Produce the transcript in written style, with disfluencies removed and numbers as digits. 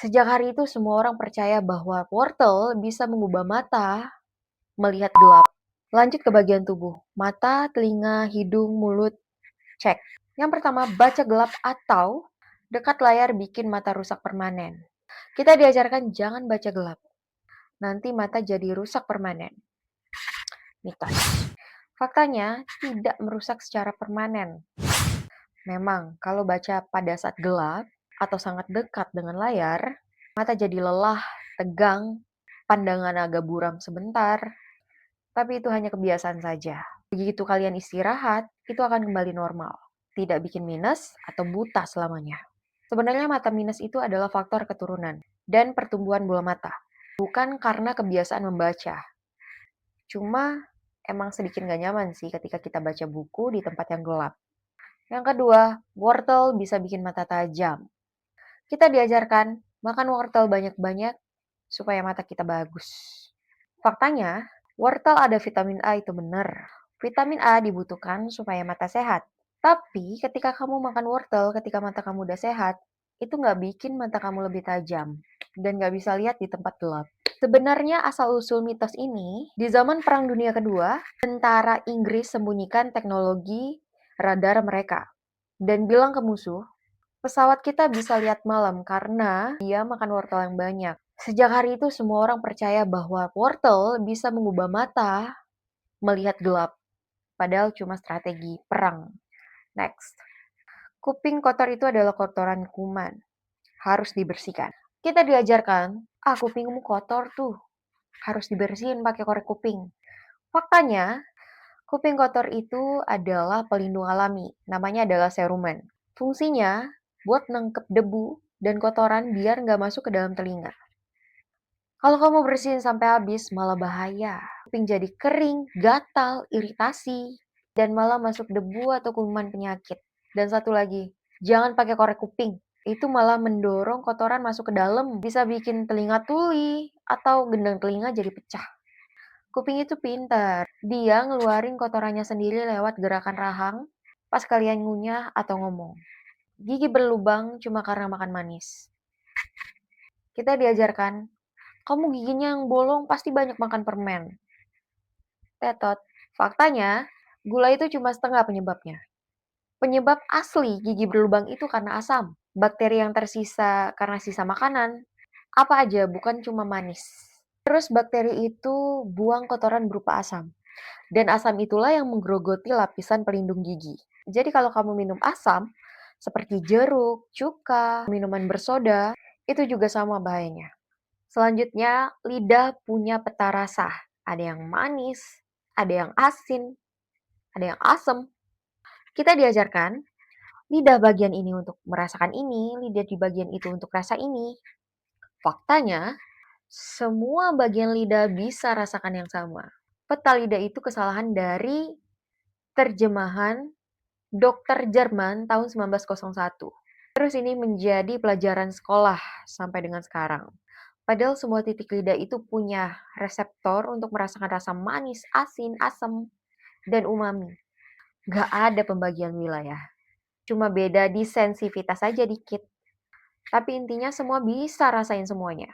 Sejak hari itu semua orang percaya bahwa wortel bisa mengubah mata melihat gelap. Lanjut ke bagian tubuh. Mata, telinga, hidung, mulut. Cek. Yang pertama, baca gelap atau dekat layar bikin mata rusak permanen. Kita diajarkan jangan baca gelap. Nanti mata jadi rusak permanen. Mitos. Faktanya tidak merusak secara permanen. Memang, kalau baca pada saat gelap atau sangat dekat dengan layar, mata jadi lelah, tegang, pandangan agak buram sebentar, tapi itu hanya kebiasaan saja. Begitu kalian istirahat, itu akan kembali normal. Tidak bikin minus atau buta selamanya. Sebenarnya mata minus itu adalah faktor keturunan dan pertumbuhan bola mata. Bukan karena kebiasaan membaca. Cuma emang sedikit gak nyaman sih ketika kita baca buku di tempat yang gelap. Yang kedua, wortel bisa bikin mata tajam. Kita diajarkan makan wortel banyak-banyak supaya mata kita bagus. Faktanya, wortel ada vitamin A itu benar. Vitamin A dibutuhkan supaya mata sehat. Tapi ketika kamu makan wortel ketika mata kamu udah sehat, itu nggak bikin mata kamu lebih tajam dan nggak bisa lihat di tempat gelap. Sebenarnya asal-usul mitos ini, di zaman Perang Dunia Kedua, tentara Inggris sembunyikan teknologi radar mereka dan bilang ke musuh, pesawat kita bisa lihat malam karena dia makan wortel yang banyak. Sejak hari itu semua orang percaya bahwa wortel bisa mengubah mata melihat gelap, padahal cuma strategi perang. Next. Kuping kotor itu adalah kotoran kuman. Harus dibersihkan. Kita diajarkan, kupingmu kotor tuh. Harus dibersihin pakai korek kuping. Faktanya, kuping kotor itu adalah pelindung alami. Namanya adalah serumen. Fungsinya buat nangkep debu dan kotoran biar nggak masuk ke dalam telinga. Kalau kamu bersihin sampai habis, malah bahaya. Kuping jadi kering, gatal, iritasi, dan malah masuk debu atau kuman penyakit. Dan satu lagi, jangan pakai korek kuping. Itu malah mendorong kotoran masuk ke dalam. Bisa bikin telinga tuli atau gendang telinga jadi pecah. Kuping itu pintar. Dia ngeluarin kotorannya sendiri lewat gerakan rahang pas kalian ngunyah atau ngomong. Gigi berlubang cuma karena makan manis. Kita diajarkan, kamu giginya yang bolong pasti banyak makan permen. Tetot. Faktanya, gula itu cuma setengah penyebabnya. Penyebab asli gigi berlubang itu karena asam. Bakteri yang tersisa karena sisa makanan. Apa aja, bukan cuma manis. Terus bakteri itu buang kotoran berupa asam. Dan asam itulah yang menggerogoti lapisan pelindung gigi. Jadi kalau kamu minum asam, seperti jeruk, cuka, minuman bersoda, itu juga sama bahayanya. Selanjutnya, lidah punya peta rasa. Ada yang manis, ada yang asin, ada yang asam. Kita diajarkan, lidah bagian ini untuk merasakan ini, lidah di bagian itu untuk rasa ini. Faktanya, semua bagian lidah bisa rasakan yang sama. Peta lidah itu kesalahan dari terjemahan dokter Jerman tahun 1901. Terus ini menjadi pelajaran sekolah sampai dengan sekarang. Padahal semua titik lidah itu punya reseptor untuk merasakan rasa manis, asin, asam, dan umami. Gak ada pembagian wilayah. Cuma beda di sensitivitas aja dikit. Tapi intinya semua bisa rasain semuanya.